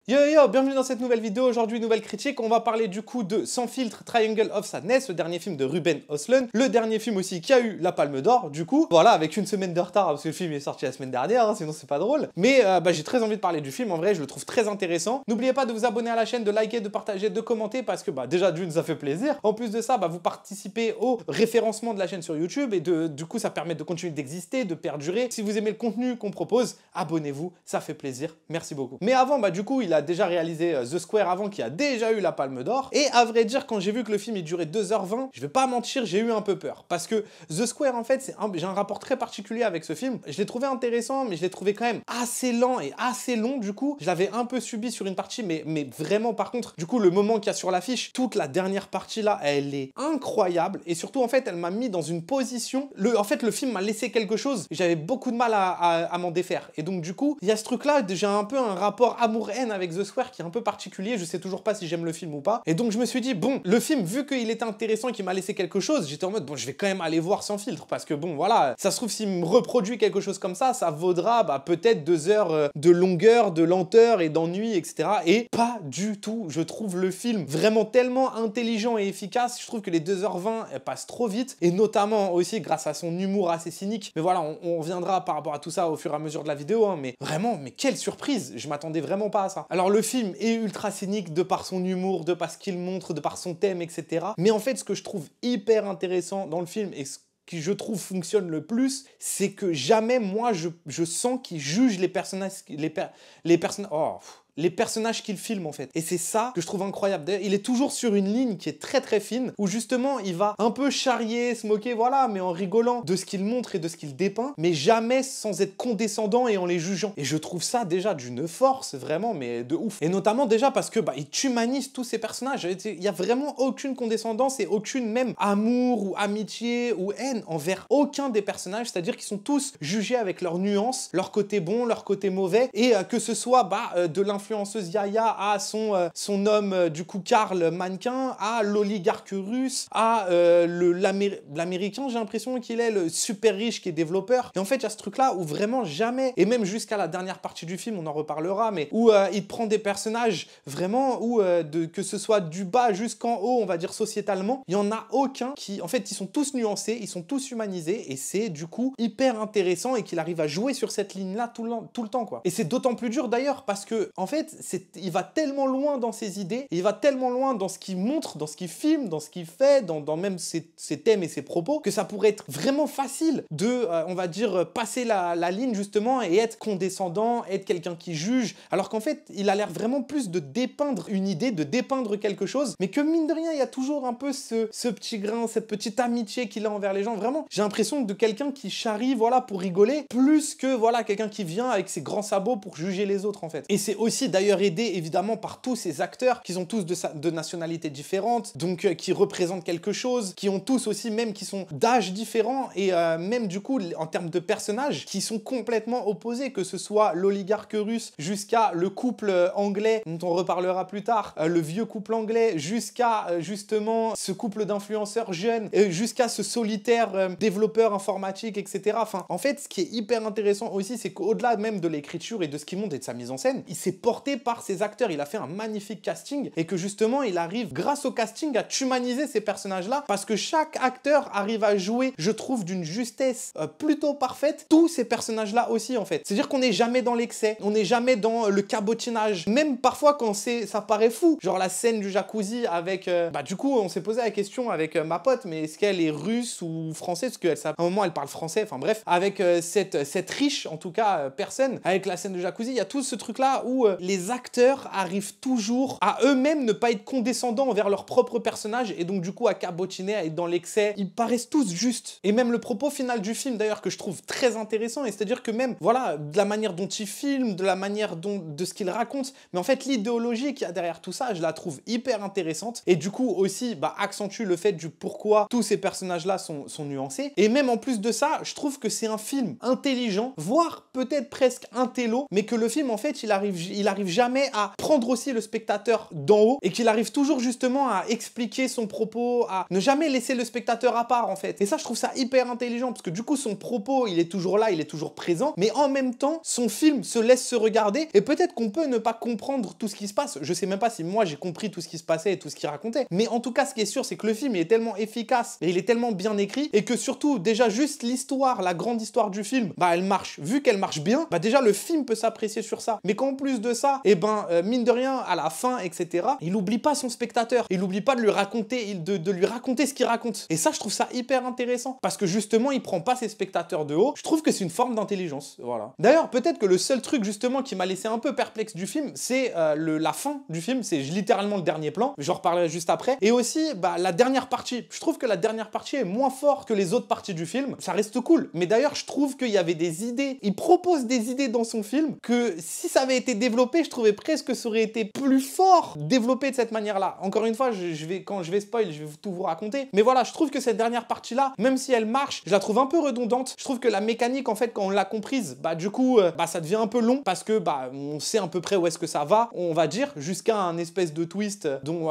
Yo yo yo, bienvenue dans cette nouvelle vidéo. Aujourd'hui, nouvelle critique. On va parler du coup de Sans filtre, Triangle of Sadness, le dernier film de Ruben Östlund, le dernier film aussi qui a eu la Palme d'Or. Du coup, voilà, avec une semaine de retard parce que le film est sorti la semaine dernière, hein, sinon c'est pas drôle. Mais j'ai très envie de parler du film. En vrai, je le trouve très intéressant. N'oubliez pas de vous abonner à la chaîne, de liker, de partager, de commenter parce que déjà d'une, ça fait plaisir. En plus de ça, vous participez au référencement de la chaîne sur YouTube et du coup, ça permet de continuer d'exister, de perdurer. Si vous aimez le contenu qu'on propose, abonnez-vous, ça fait plaisir. Merci beaucoup. Mais avant, du coup, il a déjà réalisé The Square avant, qui a déjà eu la Palme d'Or. Et à vrai dire, quand j'ai vu que le film il durait 2h20, je vais pas mentir, j'ai eu un peu peur. Parce que The Square, en fait, j'ai un rapport très particulier avec ce film. Je l'ai trouvé intéressant, mais je l'ai trouvé quand même assez lent et assez long. Du coup, je l'avais un peu subi sur une partie, mais vraiment, par contre, du coup, le moment qu'il y a sur l'affiche, toute la dernière partie là, elle est incroyable. Et surtout, en fait, elle m'a mis dans une position. En fait, le film m'a laissé quelque chose. J'avais beaucoup de mal à m'en défaire. Et donc, du coup, il y a ce truc-là, j'ai un peu un rapport amour-haine avec The Square qui est un peu particulier, je sais toujours pas si j'aime le film ou pas. Et donc je me suis dit, bon, le film, vu qu'il était intéressant et qu'il m'a laissé quelque chose, j'étais en mode, bon, je vais quand même aller voir Sans filtre, parce que bon, voilà, ça se trouve, s'il me reproduit quelque chose comme ça vaudra peut-être 2 heures de longueur, de lenteur et d'ennui, etc. Et pas du tout, je trouve le film vraiment tellement intelligent et efficace, je trouve que les 2h20, elles passent trop vite, et notamment aussi grâce à son humour assez cynique. Mais voilà, on reviendra par rapport à tout ça au fur et à mesure de la vidéo, hein, mais vraiment, mais quelle surprise, je m'attendais vraiment pas à ça. Alors le film est ultra cynique de par son humour, de par ce qu'il montre, de par son thème, etc. Mais en fait, ce que je trouve hyper intéressant dans le film et ce qui je trouve fonctionne le plus, c'est que jamais moi je sens qu'il juge les personnages, les personnages qu'il filme en fait. Et c'est ça que je trouve incroyable. D'ailleurs, il est toujours sur une ligne qui est très très fine, où justement il va un peu charrier, se moquer, voilà, mais en rigolant de ce qu'il montre et de ce qu'il dépeint, mais jamais sans être condescendant et en les jugeant. Et je trouve ça déjà d'une force vraiment, mais de ouf. Et notamment déjà parce que il humanise tous ces personnages. Il n'y a vraiment aucune condescendance et aucune même amour ou amitié ou haine envers aucun des personnages, c'est-à-dire qu'ils sont tous jugés avec leurs nuances, leur côté bon, leur côté mauvais, et que ce soit de l'influenceuse Yaya à son homme du coup Karl mannequin, à l'oligarque russe, à l'américain, j'ai l'impression qu'il est le super riche qui est développeur. Et en fait, il y a ce truc-là où vraiment jamais, et même jusqu'à la dernière partie du film, on en reparlera, mais où il prend des personnages vraiment où que ce soit du bas jusqu'en haut, on va dire sociétalement, il n'y en a aucun qui, en fait, ils sont tous nuancés, ils sont tous humanisés, et c'est du coup hyper intéressant et qu'il arrive à jouer sur cette ligne-là tout le temps, quoi. Et c'est d'autant plus dur d'ailleurs parce que, en fait, il va tellement loin dans ses idées, il va tellement loin dans ce qu'il montre, dans ce qu'il filme, dans ce qu'il fait, dans même ses thèmes et ses propos, que ça pourrait être vraiment facile de, on va dire, passer la ligne justement et être condescendant, être quelqu'un qui juge, alors qu'en fait, il a l'air vraiment plus de dépeindre une idée, de dépeindre quelque chose, mais que mine de rien, il y a toujours un peu ce petit grain, cette petite amitié qu'il a envers les gens. Vraiment, j'ai l'impression de quelqu'un qui charrie, voilà, pour rigoler, plus que, voilà, quelqu'un qui vient avec ses grands sabots pour juger les autres, en fait. Et c'est aussi d'ailleurs aidé évidemment par tous ces acteurs qui sont tous de nationalités différentes, donc qui représentent quelque chose, qui ont tous aussi même qui sont d'âge différents et même du coup en termes de personnages qui sont complètement opposés, que ce soit l'oligarque russe jusqu'à le couple anglais dont on reparlera plus tard, le vieux couple anglais, jusqu'à justement ce couple d'influenceurs jeunes, jusqu'à ce solitaire développeur informatique, etc. Enfin, en fait, ce qui est hyper intéressant aussi, c'est qu'au-delà même de l'écriture et de ce qu'il montre et de sa mise en scène, il s'est porté par ses acteurs, il a fait un magnifique casting et que justement il arrive grâce au casting à humaniser ces personnages-là parce que chaque acteur arrive à jouer, je trouve, d'une justesse plutôt parfaite tous ces personnages-là aussi en fait. C'est-à-dire qu'on n'est jamais dans l'excès, on n'est jamais dans le cabotinage, même parfois quand ça paraît fou, genre la scène du jacuzzi avec, du coup on s'est posé la question avec ma pote, mais est-ce qu'elle est russe ou française, parce qu'à un moment elle parle français, enfin bref, avec cette riche en tout cas personne, avec la scène du jacuzzi, il y a tout ce truc-là où les acteurs arrivent toujours à eux-mêmes ne pas être condescendants envers leur propre personnage et donc du coup à cabotiner, à être dans l'excès. Ils paraissent tous justes. Et même le propos final du film d'ailleurs que je trouve très intéressant, et c'est-à-dire que même, voilà, de la manière dont il filme, de la manière de ce qu'il raconte, mais en fait l'idéologie qu'il y a derrière tout ça, je la trouve hyper intéressante et du coup aussi accentue le fait du pourquoi tous ces personnages-là sont nuancés. Et même en plus de ça, je trouve que c'est un film intelligent, voire peut-être presque intello, mais que le film en fait il arrive arrive jamais à prendre aussi le spectateur d'en haut et qu'il arrive toujours justement à expliquer son propos, à ne jamais laisser le spectateur à part en fait. Et ça, je trouve ça hyper intelligent parce que du coup, son propos, il est toujours là, il est toujours présent, mais en même temps, son film se laisse se regarder et peut-être qu'on peut ne pas comprendre tout ce qui se passe. Je sais même pas si moi j'ai compris tout ce qui se passait et tout ce qu'il racontait, mais en tout cas, ce qui est sûr, c'est que le film il est tellement efficace et il est tellement bien écrit et que surtout, déjà juste l'histoire, la grande histoire du film, bah elle marche. Vu qu'elle marche bien, bah déjà le film peut s'apprécier sur ça. Mais qu'en plus de ça, et mine de rien, à la fin, etc., il oublie pas son spectateur. Il oublie pas de lui raconter, de lui raconter ce qu'il raconte. Et ça, je trouve ça hyper intéressant. Parce que justement, il prend pas ses spectateurs de haut. Je trouve que c'est une forme d'intelligence. Voilà. D'ailleurs, peut-être que le seul truc justement qui m'a laissé un peu perplexe du film, c'est la fin du film. C'est littéralement le dernier plan. J'en reparlerai juste après. Et aussi, bah, la dernière partie. Je trouve que la dernière partie est moins forte que les autres parties du film. Ça reste cool. Mais d'ailleurs, je trouve qu'il y avait des idées. Il propose des idées dans son film que si ça avait été développé, je trouvais presque que ça aurait été plus fort développé de cette manière-là. Encore une fois, quand je vais spoil, je vais tout vous raconter. Mais voilà, je trouve que cette dernière partie-là, même si elle marche, je la trouve un peu redondante. Je trouve que la mécanique, en fait, quand on l'a comprise, bah du coup, ça devient un peu long parce que bah on sait à peu près où est-ce que ça va, on va dire, jusqu'à un espèce de twist dont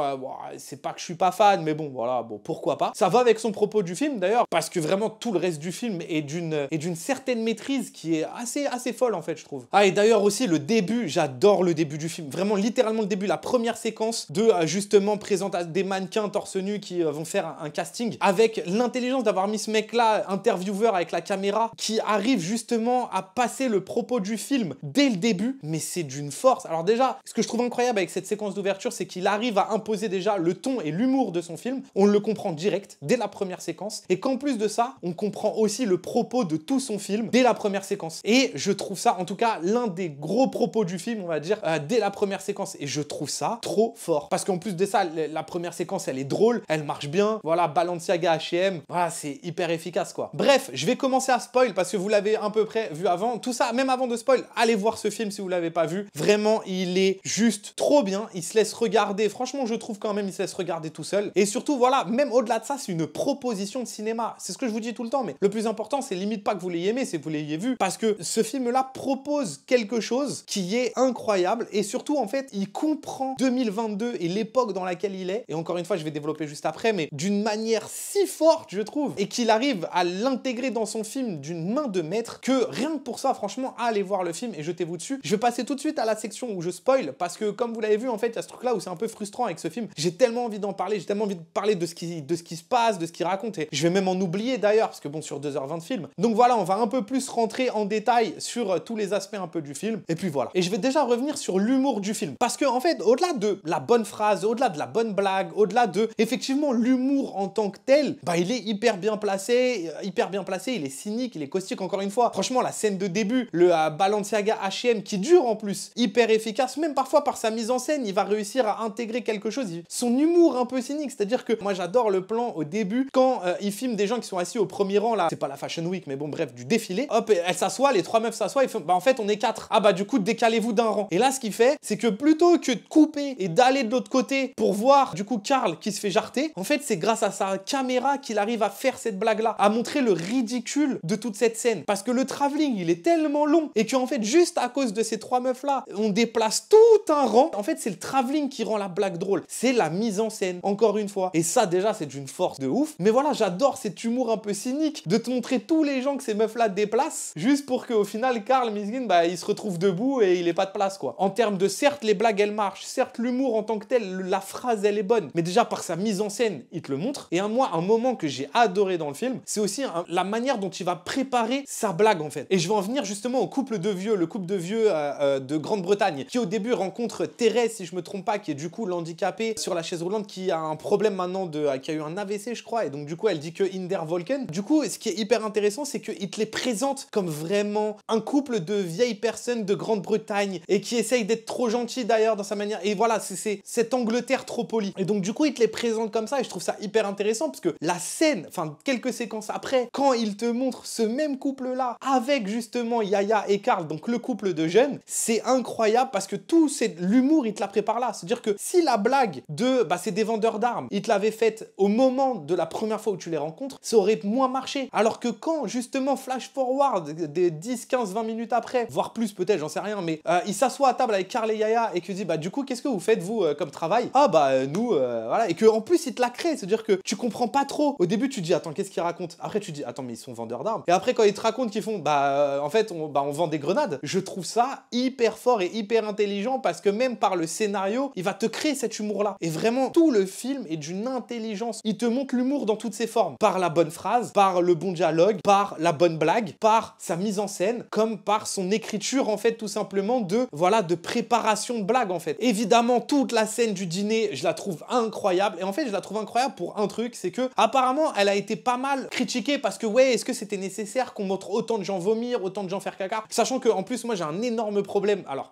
c'est pas que je suis pas fan, mais bon, voilà, bon, pourquoi pas. Ça va avec son propos du film, d'ailleurs, parce que vraiment tout le reste du film est d'une certaine maîtrise qui est assez folle, en fait, je trouve. Ah, et d'ailleurs aussi, le début, j'adore le début du film. Vraiment, littéralement le début, la première séquence de justement présenter des mannequins torse nu qui vont faire un casting avec l'intelligence d'avoir mis ce mec-là, intervieweur avec la caméra, qui arrive justement à passer le propos du film dès le début, mais c'est d'une force. Alors déjà, ce que je trouve incroyable avec cette séquence d'ouverture, c'est qu'il arrive à imposer déjà le ton et l'humour de son film. On le comprend direct, dès la première séquence, et qu'en plus de ça, on comprend aussi le propos de tout son film dès la première séquence. Et je trouve ça, en tout cas, l'un des gros propos du film, on va dire, dès la première séquence. Et je trouve ça trop fort. Parce qu'en plus de ça, la première séquence, elle est drôle, elle marche bien. Voilà, Balenciaga, H&M, voilà, c'est hyper efficace, quoi. Bref, je vais commencer à spoil parce que vous l'avez à peu près vu avant. Tout ça, même avant de spoil, allez voir ce film si vous l'avez pas vu. Vraiment, il est juste trop bien. Il se laisse regarder. Franchement, je trouve quand même, il se laisse regarder tout seul. Et surtout, voilà, même au-delà de ça, c'est une proposition de cinéma. C'est ce que je vous dis tout le temps, mais le plus important, c'est limite pas que vous l'ayez aimé, c'est que vous l'ayez vu. Parce que ce film-là propose quelque chose qui est incroyable. Et surtout, en fait, il comprend 2022 et l'époque dans laquelle il est. Et encore une fois, je vais développer juste après, mais d'une manière si forte, je trouve, et qu'il arrive à l'intégrer dans son film d'une main de maître, que rien que pour ça, franchement, allez voir le film et jetez-vous dessus. Je vais passer tout de suite à la section où je spoil, parce que comme vous l'avez vu, en fait, il y a ce truc-là où c'est un peu frustrant avec ce film. J'ai tellement envie d'en parler, j'ai tellement envie de parler de ce qui se passe, de ce qu'il raconte, et je vais même en oublier d'ailleurs, parce que bon, sur 2h20 de film. Donc voilà, on va un peu plus rentrer en détail sur tous les aspects un peu du film, et puis voilà. Et je vais déjà revenir sur l'humour du film, parce que en fait, au-delà de la bonne phrase, au-delà de la bonne blague, au-delà de, effectivement, l'humour en tant que tel, bah il est hyper bien placé, il est cynique, il est caustique, encore une fois. Franchement, la scène de début, le Balenciaga H&M qui dure en plus, hyper efficace, même parfois par sa mise en scène, il va réussir à intégrer quelque chose, son humour un peu cynique, c'est-à-dire que moi j'adore le plan au début, quand il filme des gens qui sont assis au premier rang, là, c'est pas la Fashion Week, mais bon bref, du défilé, hop, elle s'assoit, les 3 meufs s'assoient, et font, bah en fait on est 4, ah bah du coup décalez-vous d'un rang. Et là ce qu'il fait, c'est que plutôt que de couper et d'aller de l'autre côté pour voir du coup Karl qui se fait jarter, en fait c'est grâce à sa caméra qu'il arrive à faire cette blague-là, à montrer le ridicule de toute cette scène. Parce que le travelling, il est tellement long et qu'en fait, juste à cause de ces 3 meufs-là, on déplace tout un rang. En fait, c'est le travelling qui rend la blague drôle. C'est la mise en scène, encore une fois. Et ça, déjà, c'est d'une force de ouf. Mais voilà, j'adore cet humour un peu cynique de te montrer tous les gens que ces meufs-là déplacent, juste pour qu'au final, Karl Miskin, bah, il se retrouve debout et il est pas de place, quoi. En termes de, certes, les blagues, elles marchent. Certes, l'humour en tant que tel, la phrase, elle est bonne. Mais déjà, par sa mise en scène, il te le montre. Et moi, un moment que j'ai adoré dans le film, c'est aussi la manière dont il va préparer sa blague, en fait. Et je vais en venir justement au couple de vieux, le couple de vieux de Grande-Bretagne, qui au début rencontre Thérèse, si je me trompe pas, qui est du coup l'handicapée sur la chaise roulante, qui a un problème maintenant qui a eu un AVC, je crois, et donc du coup elle dit que Inder Volken. Du coup, ce qui est hyper intéressant, c'est qu'il te les présente comme vraiment un couple de vieilles personnes de Grande-Bretagne, et qui essayent d'être trop gentils d'ailleurs dans sa manière. Et voilà, c'est cette Angleterre trop polie. Et donc du coup, il te les présente comme ça, et je trouve ça hyper intéressant, parce que la scène, enfin quelques séquences après, quand il te montre ce même couple-là, avec justement Yaya et Karl, donc le couple de jeunes, c'est incroyable parce que tout l'humour, il te la prépare là. C'est-à-dire que si la blague de c'est des vendeurs d'armes, il te l'avait faite au moment de la première fois où tu les rencontres, ça aurait moins marché. Alors que quand justement flash forward des 10, 15, 20 minutes après, voire plus peut-être, j'en sais rien, mais il s'assoit à table avec Karl et Yaya et qu'il dit bah du coup qu'est-ce que vous faites vous comme travail? Ah bah nous voilà, et que en plus il te la crée, c'est-à-dire que tu comprends pas trop. Au début tu te dis attends qu'est-ce qu'ils racontent, après tu te dis attends mais ils sont vendeurs d'armes, et après quand ils te racontent qu'ils font bah en fait on vend des grenades. Je trouve ça hyper fort et hyper intelligent parce que même par le scénario il va te créer cet humour là, et vraiment tout le film est d'une intelligence. Il te montre l'humour dans toutes ses formes, par la bonne phrase, par le bon dialogue, par la bonne blague, par sa mise en scène, comme par son écriture en fait, tout simplement de voilà, de préparation de blague en fait. Évidemment toute la scène du dîner je la trouve incroyable, et en fait je la trouve incroyable pour un truc, c'est que apparemment elle a été pas mal critiquée parce que ouais, est-ce que c'était nécessaire qu'on montre autant de gens vomir, autant de gens faire caca, sachant que en plus moi j'ai un énorme problème. Alors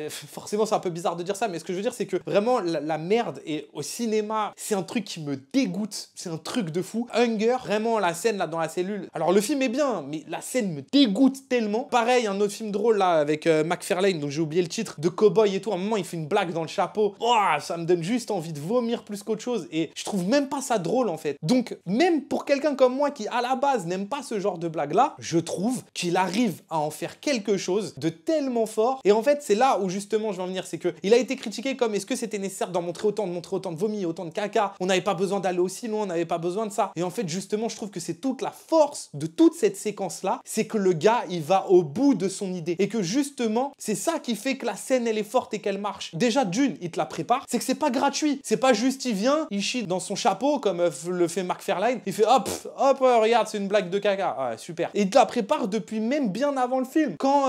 forcément c'est un peu bizarre de dire ça, mais ce que je veux dire c'est que vraiment la merde, et au cinéma c'est un truc qui me dégoûte, c'est un truc de fou. Hunger, vraiment la scène là dans la cellule, alors le film est bien mais la scène me dégoûte tellement. Pareil un autre film drôle là avec McFarlane, donc j'ai oublié le titre, de cowboy et tout, à un moment il fait une blague dans le chapeau, oh, ça me donne juste envie de vomir plus qu'autre chose, et je trouve même pas ça drôle en fait. Donc même pour quelqu'un comme moi qui à la base n'aime pas ce genre de blague là, je trouve qu'il arrive à en faire quelque chose de tellement fort. Et en fait c'est là où justement je vais en venir, c'est que il a été critiqué comme est-ce que c'était nécessaire d'en montrer autant, de vomi, autant de caca, on n'avait pas besoin d'aller aussi loin, on n'avait pas besoin de ça. Et en fait justement je trouve que c'est toute la force de toute cette séquence là, c'est que le gars il va au bout de son idée, et que justement c'est ça qui fait que la scène elle est forte et qu'elle marche. Déjà d'une, il te la prépare, c'est que c'est pas gratuit, c'est pas juste il vient, il chie dans son chapeau comme le fait McFarlane, il fait hop, hop, regarde c'est une blague de caca, ah, super. Et il te la prépare depuis même bien avant le film, quand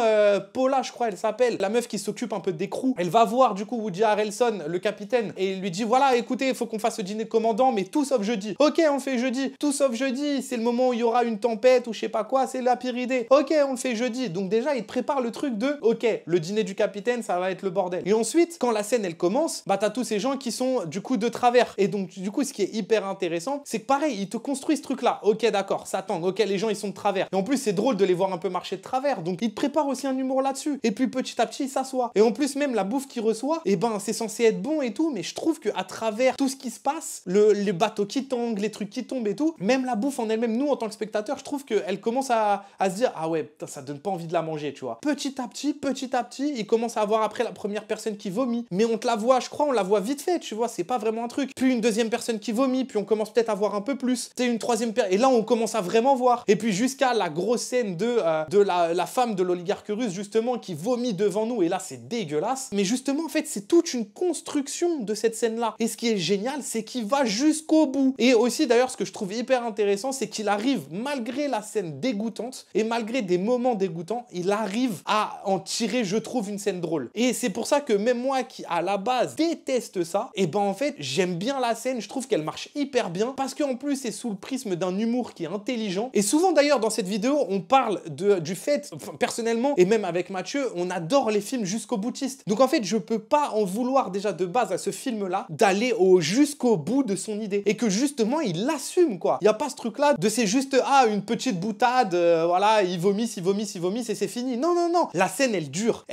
Paula je crois elle s'appelle, la meuf qui s'occupe un peu d'écrou, elle va voir du coup Woody Harrelson, le capitaine, et il lui dit voilà écoutez il faut qu'on fasse le dîner de commandant mais tout sauf jeudi. Ok on le fait jeudi, tout sauf jeudi, c'est le moment où il y aura une tempête ou je sais pas quoi, c'est la pire idée. Ok on le fait jeudi. Donc déjà il te prépare le truc de ok le dîner du capitaine ça va être le bordel. Et ensuite quand la scène elle commence, bah t'as tous ces gens qui sont du coup de travers, et donc du coup ce qui est hyper intéressant c'est que pareil il te construit ce truc là, ok d'accord ça tangue, ok les gens ils sont de travers, et en plus c'est drôle de les voir un peu marcher de travers, donc il te prépare aussi un humour là-dessus, et puis petit à petit il s'assoit. Et en plus même la bouffe qu'il reçoit, et ben c'est censé être bon et tout, mais je trouve que à travers tout ce qui se passe, les bateaux qui tanguent, les trucs qui tombent et tout, même la bouffe en elle-même, nous en tant que spectateurs, je trouve qu'elle commence à se dire ah ouais putain, ça donne pas envie de la manger, tu vois. Petit à petit, il commence à avoir après la première personne qui vomit, mais on te la voit, je crois, on la voit vite fait, tu vois, c'est pas vraiment un truc. Puis une deuxième personne qui vomit, puis on commence peut-être à voir un peu plus. C'est une troisième personne, et là on commence à vraiment voir. Et puis jusqu'à la grosse scène de la femme de l'oligarque russe justement qui vomit devant nous, et là c'est dégueulasse. Mais justement en fait c'est toute une construction de cette scène là, et ce qui est génial c'est qu'il va jusqu'au bout. Et aussi d'ailleurs ce que je trouve hyper intéressant c'est qu'il arrive, malgré la scène dégoûtante et malgré des moments dégoûtants, il arrive à en tirer je trouve une scène drôle. Et c'est pour ça que même moi qui à la base déteste ça, et ben en fait j'aime bien la scène, je trouve qu'elle marche hyper bien parce qu'en plus c'est sous le prisme d'un humour qui est intelligent. Et souvent d'ailleurs dans cette vidéo on parle du fait, enfin, personnellement et même avec Mathieu, on adore les films jusqu'au boutiste. Donc en fait je peux pas en vouloir déjà de base à ce film là d'aller jusqu'au bout de son idée, et que justement il l'assume quoi. Il y a pas ce truc là de c'est juste ah une petite boutade, voilà ils vomissent et c'est fini. Non non non, la scène elle dure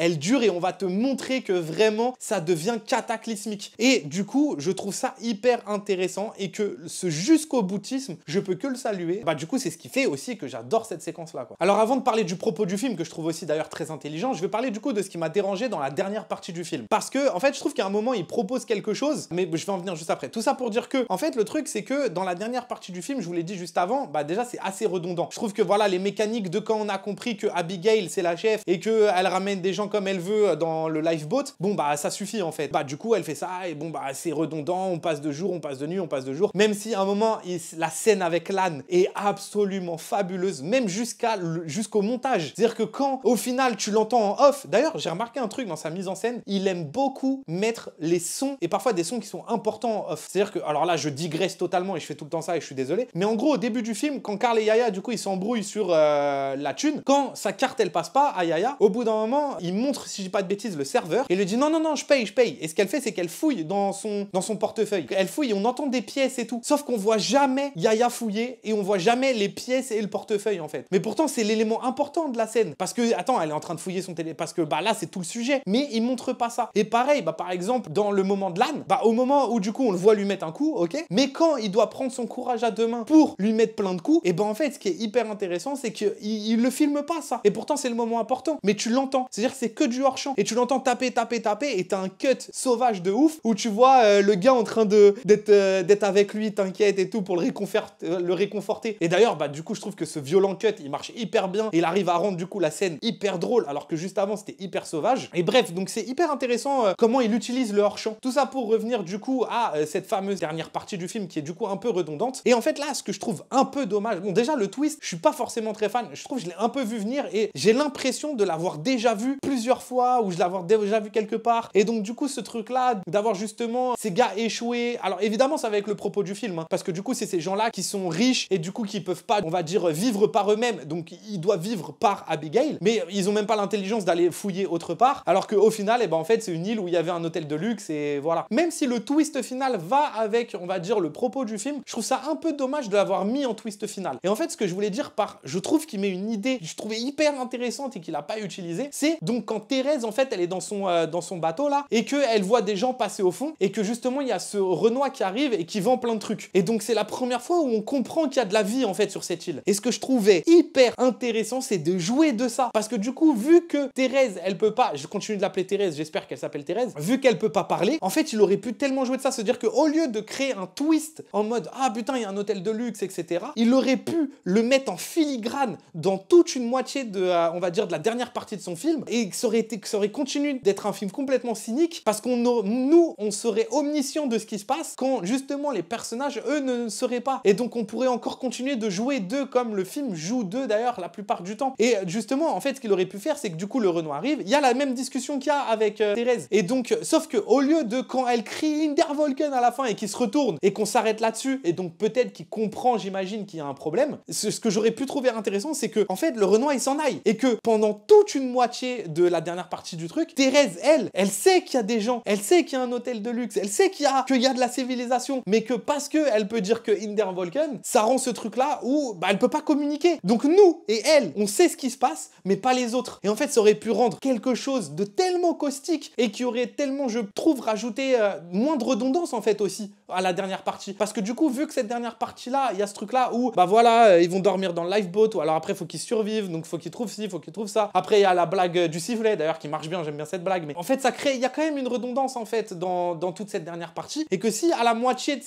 et on va te montrer que vraiment ça devient cataclysmique. Et du coup je trouve ça hyper intéressant, et que ce jusqu'au boutisme je peux que le saluer. Bah du coup c'est ce qui fait aussi que j'adore cette séquence là quoi. Alors avant de parler du propos du film que je trouve aussi d'ailleurs très intelligent, je vais parler du coup de ce qui m'a dérangé dans la dernière partie du film, parce que en fait je trouve qu'à un moment il propose quelque chose, mais je vais en venir juste après. Tout ça pour dire que en fait le truc c'est que dans la dernière partie du film, je vous l'ai dit juste avant, bah déjà c'est assez redondant. Je trouve que voilà les mécaniques de quand on a compris que Abigail c'est la chef et que elle ramène des gens comme elle veut dans le lifeboat, bon bah ça suffit en fait. Bah du coup elle fait ça et bon bah c'est redondant, on passe de jour, on passe de nuit, on passe de jour. Même si à un moment la scène avec l'âne est absolument fabuleuse, même jusqu'au montage. C'est-à-dire que quand au final tu l'entends en off, d'ailleurs j'ai remarqué un truc dans sa mise en scène, il aime beaucoup mettre les sons, et parfois des sons qui sont importants en off. C'est-à-dire que, alors là je digresse totalement et je fais tout le temps ça et je suis désolé, mais en gros au début du film, quand Karl et Yaya du coup ils s'embrouillent sur la thune, quand sa carte elle passe pas à Yaya, au bout d'un moment il montre, si je dis pas de bêtises, le serveur et lui dit non non non je paye, et ce qu'elle fait c'est qu'elle fouille dans son portefeuille, elle fouille et on entend des pièces et tout, sauf qu'on voit jamais Yaya fouiller et on voit jamais les pièces et le portefeuille en fait. Mais pourtant c'est l'élément important de la scène, parce que attends elle est en train de fouiller son télé, parce que bah là c'est tout le sujet, mais il montre pas ça. Et pareil, bah par exemple dans le moment de l'âne, bah au moment où du coup on le voit lui mettre un coup, ok, mais quand il doit prendre son courage à deux mains pour lui mettre plein de coups, et ben en fait ce qui est hyper intéressant c'est qu'il le filme pas ça, et pourtant c'est le moment important, mais tu l'entends, c'est-à-dire que c'est que du hors-champ, et tu l'entends taper, et t'as un cut sauvage de ouf, où tu vois le gars en train d'être avec lui, t'inquiète et tout, pour le réconforter. Et d'ailleurs, bah du coup je trouve que ce violent cut, il marche hyper bien, et il arrive à rendre du coup la scène hyper drôle, alors que juste avant c'était hyper sauvage. Et bref, donc c'est hyper intéressant comment il utilise le hors-champ. Tout ça pour revenir du coup à cette fameuse dernière partie du film qui est du coup un peu redondante. Et en fait là, ce que je trouve un peu dommage, bon déjà le twist, je suis pas forcément très fan, je trouve que je l'ai un peu vu venir, et j'ai l'impression de l'avoir déjà vu plusieurs fois, ou je l'avoir déjà vu quelque part. Et donc du coup ce truc là, d'avoir justement ces gars échoués, alors évidemment ça va avec le propos du film, hein, parce que du coup c'est ces gens là qui sont riches, et du coup qui peuvent pas, on va dire, vivre par eux-mêmes, donc ils doivent vivre par Abigail, mais ils ont même pas l'intelligence d'aller fouiller autre part, alors qu'au final, et ben en fait c'est une île où il y avait un hôtel de luxe, et voilà. Même si le twist final va avec, on va dire, le propos du film, je trouve ça un peu dommage de l'avoir mis en twist final. Et en fait ce que je voulais dire par, je trouve qu'il met une idée, je trouvais hyper intéressante et qu'il a pas utilisé, c'est donc quand Thérèse en fait elle est dans son bateau là, et qu'elle voit des gens passer au fond, et que justement il y a ce Renoir qui arrive et qui vend plein de trucs. Et donc c'est la première fois où on comprend qu'il y a de la vie en fait sur cette île. Et ce que je trouvais hyper intéressant, c'est de jouer de ça. Parce que du coup, vu que Thérèse, elle peut pas, je continue de l'appeler Thérèse, j'espère qu'elle s'appelle Thérèse, vu qu'elle peut pas parler, en fait, il aurait pu tellement jouer de ça, se dire qu'au lieu de créer un twist en mode ah putain, il y a un hôtel de luxe, etc., il aurait pu le mettre en filigrane dans toute une moitié de, on va dire, de la dernière partie de son film, et ça aurait continué d'être un film complètement cynique, parce nous, on serait omniscient de ce qui se passe, quand justement les personnages, eux, ne seraient pas. Et donc on pourrait encore continuer de jouer d'eux comme le film joue d'eux d'ailleurs la plupart du temps. Et justement, en fait, ce qu'il aurait pu faire, c'est que du coup, le Renoir arrive, il y a la même discussion qu'il y a avec Thérèse. Et donc, sauf que au lieu de quand elle crie Hintervolken à la fin et qu'il se retourne et qu'on s'arrête là-dessus, et donc peut-être qu'il comprend, j'imagine, qu'il y a un problème, ce que j'aurais pu trouver intéressant, c'est que en fait, le Renoir il s'en aille. Et que pendant toute une moitié de la dernière partie du truc, Thérèse, elle sait qu'il y a des gens, elle sait qu'il y a un hôtel de luxe, elle sait qu'il y a de la civilisation, mais que parce que elle peut dire que Hintervolken, ça rend ce truc-là où bah, elle peut pas communiquer. Donc nous et elle, on sait ce qui se passe, mais pas les autres. Et en fait, ça aurait pu rendre quelque chose de tellement caustique et qui aurait tellement, je trouve, rajouté moins de redondance en fait aussi à la dernière partie. Parce que du coup, vu que cette dernière partie-là, il y a ce truc-là où, bah voilà, ils vont dormir dans le lifeboat, ou alors après, faut qu'ils survivent, donc faut qu'ils trouvent ci, faut qu'ils trouvent ça. Après, il y a la blague du sifflet, d'ailleurs, qui marche bien, j'aime bien cette blague, mais en fait, ça crée, il y a quand même une redondance en fait dans toute cette dernière partie, et que si à la moitié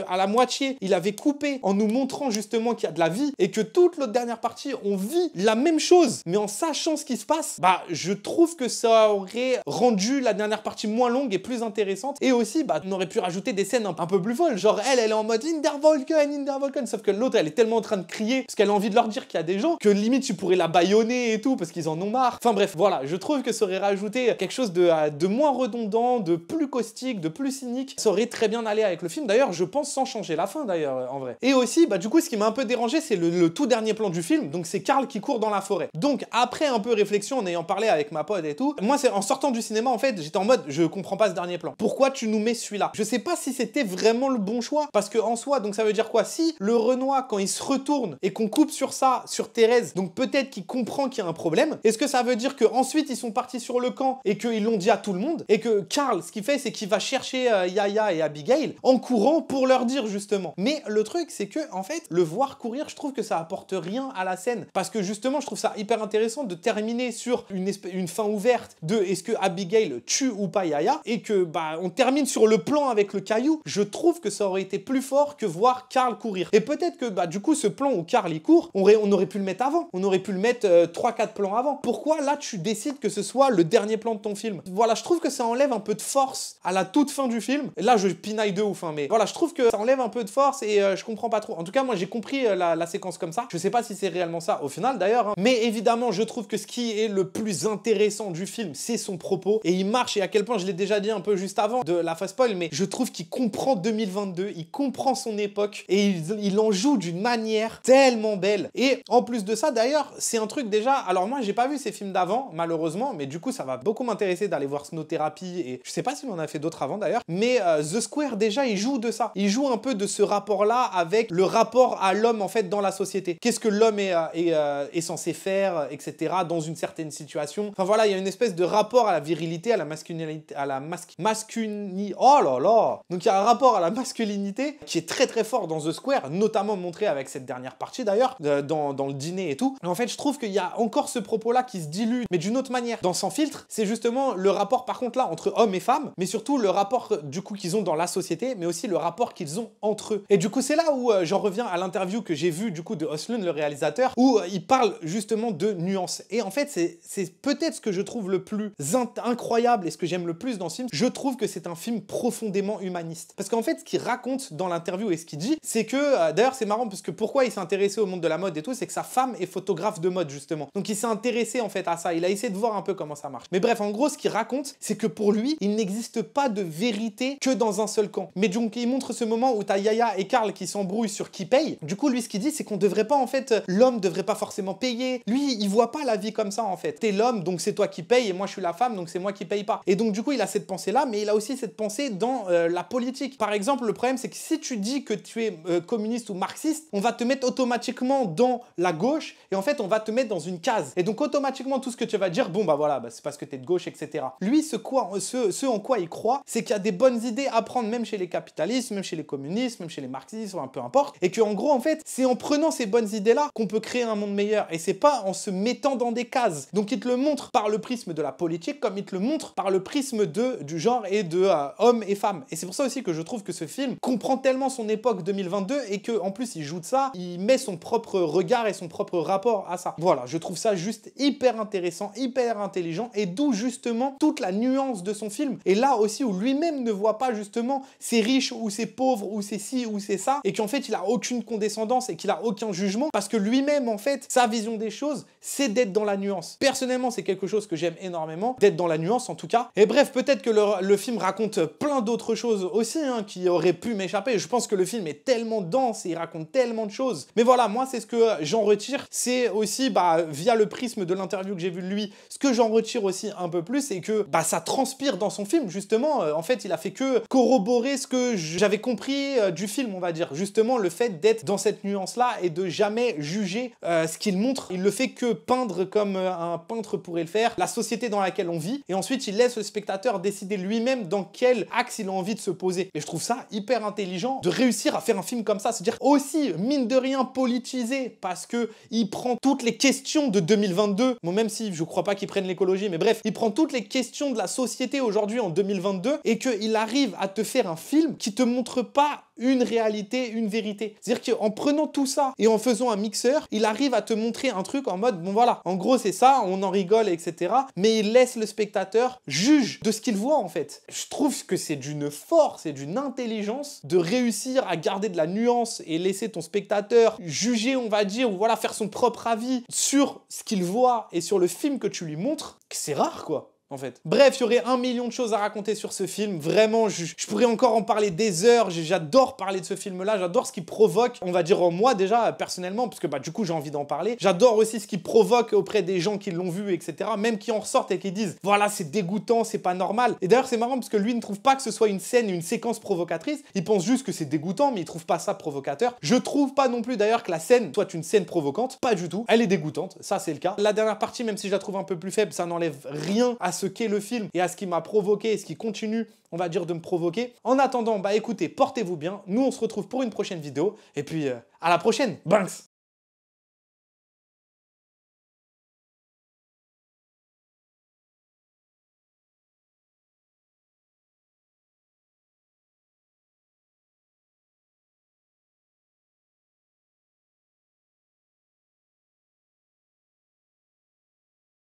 à la moitié, il avait coupé en nous montrant justement qu'il y a de la vie, et que toute l'autre dernière partie, on vit la même chose, mais en sachant ce qui se passe, bah, je trouve que ça aurait rendu la dernière partie moins longue et plus intéressante, et aussi, bah, on aurait pu rajouter des scènes un peu plus folles, genre elle est en mode Hintervolken, sauf que l'autre, elle est tellement en train de crier, parce qu'elle a envie de leur dire qu'il y a des gens, que limite, tu pourrais la bâillonner et tout, parce qu'ils en ont marre. Enfin bref, voilà, je trouve que ça aurait rajouté quelque chose de moins redondant, de plus caustique, de plus cynique, ça aurait très bien allé avec le film, d'ailleurs, je pense sans changer la fin, d'ailleurs, en vrai. Et aussi, bah, du coup, ce qui m'a un peu dérangé, c'est le tout dernier plan du film, donc c'est Carl qui court dans la forêt. Donc, après un peu réflexion, en ayant parlé avec ma pote et tout, moi, c'est en sortant du cinéma, en fait, j'étais en mode, je comprends pas ce dernier plan. Pourquoi tu nous mets celui-là? Je sais pas si c'était vraiment le bon choix, parce que en soi, donc ça veut dire quoi? Si le Renoir, quand il se retourne et qu'on coupe sur ça, sur Thérèse, donc peut-être qu'il comprend qu'il y a un problème, est-ce que ça veut dire qu'ensuite ils sont partis sur le camp et qu'ils l'ont dit à tout le monde, et que Carl, ce qu'il fait, c'est qu'il va chercher Yaya et Abigail en courant pour leur dire justement. Mais le truc, c'est que en fait, le voir courir, je trouve que ça apporte rien à la scène, parce que justement, je trouve ça hyper intéressant de terminer sur une fin ouverte de est-ce que Abigail tue ou pas Yaya, et que bah on termine sur le plan avec le caillou. Je trouve que ça aurait été plus fort que voir Carl courir. Et peut-être que bah du coup ce plan où Carl y court, on aurait pu le mettre avant, on aurait pu le mettre 3-4 plans avant. Pourquoi là tu décides que ce soit le dernier plan de ton film? Voilà, je trouve que ça enlève un peu de force à la toute fin du film. Et là je pinaille de ouf, hein, mais voilà, je trouve que ça enlève un peu de force, et je comprends pas trop. En tout cas, moi j'ai compris la séquence comme ça. Je sais pas si c'est réellement ça au final d'ailleurs, hein. Mais évidemment, je trouve que ce qui est le plus intéressant du film, c'est son propos, et il marche, et à quel point, je l'ai déjà dit un peu juste avant de la phase spoil, mais je trouve qu'il comprend comprend 2022, il comprend son époque et il en joue d'une manière tellement belle. Et en plus de ça, d'ailleurs, c'est un truc déjà... Alors moi, j'ai pas vu ces films d'avant, malheureusement, mais du coup, ça va beaucoup m'intéresser d'aller voir Snow Therapy et je sais pas s'il en a fait d'autres avant d'ailleurs, mais The Square, déjà, il joue de ça. Il joue un peu de ce rapport-là avec le rapport à l'homme, en fait, dans la société. Qu'est-ce que l'homme est censé faire, etc., dans une certaine situation. Enfin voilà, il y a une espèce de rapport à la virilité, à la masculinité, à la masculinité. Oh là là! Donc il y a un rapport à la masculinité qui est très très fort dans The Square, notamment montré avec cette dernière partie d'ailleurs, dans le dîner et tout. Et en fait, je trouve qu'il y a encore ce propos-là qui se dilue, mais d'une autre manière. Dans Sans filtre, c'est justement le rapport par contre là entre hommes et femmes, mais surtout le rapport du coup qu'ils ont dans la société, mais aussi le rapport qu'ils ont entre eux. Et du coup, c'est là où j'en reviens à l'interview que j'ai vue du coup de Östlund, le réalisateur, où il parle justement de nuances. Et en fait, c'est peut-être ce que je trouve le plus incroyable et ce que j'aime le plus dans ce film. Je trouve que c'est un film profondément humaniste. Parce qu'en fait, ce qu'il raconte dans l'interview et ce qu'il dit, c'est que, d'ailleurs c'est marrant parce que pourquoi il s'est intéressé au monde de la mode et tout, c'est que sa femme est photographe de mode justement. Donc il s'est intéressé en fait à ça, il a essayé de voir un peu comment ça marche. Mais bref, en gros, ce qu'il raconte, c'est que pour lui, il n'existe pas de vérité que dans un seul camp. Mais donc il montre ce moment où t'as Yaya et Karl qui s'embrouillent sur qui paye. Du coup, lui, ce qu'il dit, c'est qu'on devrait pas en fait, l'homme devrait pas forcément payer. Lui, il voit pas la vie comme ça en fait. T'es l'homme, donc c'est toi qui paye et moi je suis la femme, donc c'est moi qui paye pas. Et donc du coup, il a cette pensée-là, mais il a aussi cette pensée dans la politique. Par exemple, le problème, c'est que si tu dis que tu es communiste ou marxiste, on va te mettre automatiquement dans la gauche et en fait, on va te mettre dans une case. Et donc automatiquement, tout ce que tu vas dire, bon bah voilà, bah, c'est parce que t'es de gauche, etc. Lui, ce en quoi il croit, c'est qu'il y a des bonnes idées à prendre même chez les capitalistes, même chez les communistes, même chez les marxistes, ou peu importe. Et qu'en gros, en fait, c'est en prenant ces bonnes idées-là qu'on peut créer un monde meilleur. Et c'est pas en se mettant dans des cases. Donc il te le montre par le prisme de la politique, comme il te le montre par le prisme du genre et de hommes et femmes. Et c'est pour ça aussi que je trouve que ce film comprend tellement son époque 2022 et que en plus il joue de ça, il met son propre regard et son propre rapport à ça. Voilà, je trouve ça juste hyper intéressant, hyper intelligent et d'où justement toute la nuance de son film. Et là aussi où lui-même ne voit pas justement c'est riche ou c'est pauvre ou c'est ci ou c'est ça et qu'en fait il a aucune condescendance et qu'il a aucun jugement parce que lui-même en fait sa vision des choses c'est d'être dans la nuance. Personnellement c'est quelque chose que j'aime énormément, d'être dans la nuance en tout cas. Et bref, peut-être que le film raconte plein d'autres choses aussi hein, qui auraient pu m'échapper. Je pense que le film est tellement dense et il raconte tellement de choses. Mais voilà, moi c'est ce que j'en retire. C'est aussi via le prisme de l'interview que j'ai vu de lui, ce que j'en retire aussi un peu plus, c'est que ça transpire dans son film justement. En fait, il a fait que corroborer ce que j'avais compris du film, on va dire. Justement, le fait d'être dans cette nuance-là et de jamais juger ce qu'il montre. Il le fait que peindre comme un peintre pourrait le faire, la société dans laquelle on vit. Et ensuite, il laisse le spectateur décider lui-même dans quel axe il a envie de se poser. Et je trouve ça hyper intelligent de réussir à faire un film comme ça. C'est-à-dire aussi, mine de rien, politisé parce que il prend toutes les questions de 2022. Bon, même si je crois pas qu'il prenne l'écologie, mais bref, il prend toutes les questions de la société aujourd'hui en 2022 et qu'il arrive à te faire un film qui te montre pas une réalité, une vérité. C'est-à-dire qu'en prenant tout ça et en faisant un mixeur, il arrive à te montrer un truc en mode, bon voilà, en gros c'est ça, on en rigole, etc. Mais il laisse le spectateur juge de ce qu'il voit en fait. Je trouve que c'est d'une force et d'une intelligence de réussir à garder de la nuance et laisser ton spectateur juger, on va dire, ou voilà, faire son propre avis sur ce qu'il voit et sur le film que tu lui montres, que c'est rare quoi. En fait. Bref, il y aurait 1 million de choses à raconter sur ce film. Vraiment, je pourrais encore en parler des heures. J'adore parler de ce film-là. J'adore ce qu'il provoque, on va dire en moi déjà, personnellement, parce que du coup, j'ai envie d'en parler. J'adore aussi ce qu'il provoque auprès des gens qui l'ont vu, etc. Même qui en ressortent et qui disent, voilà, c'est dégoûtant, c'est pas normal. Et d'ailleurs, c'est marrant parce que lui ne trouve pas que ce soit une scène, une séquence provocatrice. Il pense juste que c'est dégoûtant, mais il trouve pas ça provocateur. Je trouve pas non plus d'ailleurs que la scène soit une scène provocante. Pas du tout. Elle est dégoûtante. Ça, c'est le cas. La dernière partie, même si je la trouve un peu plus faible, ça n'enlève rien à ce qu'est le film et à ce qui m'a provoqué et ce qui continue, on va dire, de me provoquer. En attendant, écoutez, portez-vous bien. Nous, on se retrouve pour une prochaine vidéo. Et puis, à la prochaine. Banks!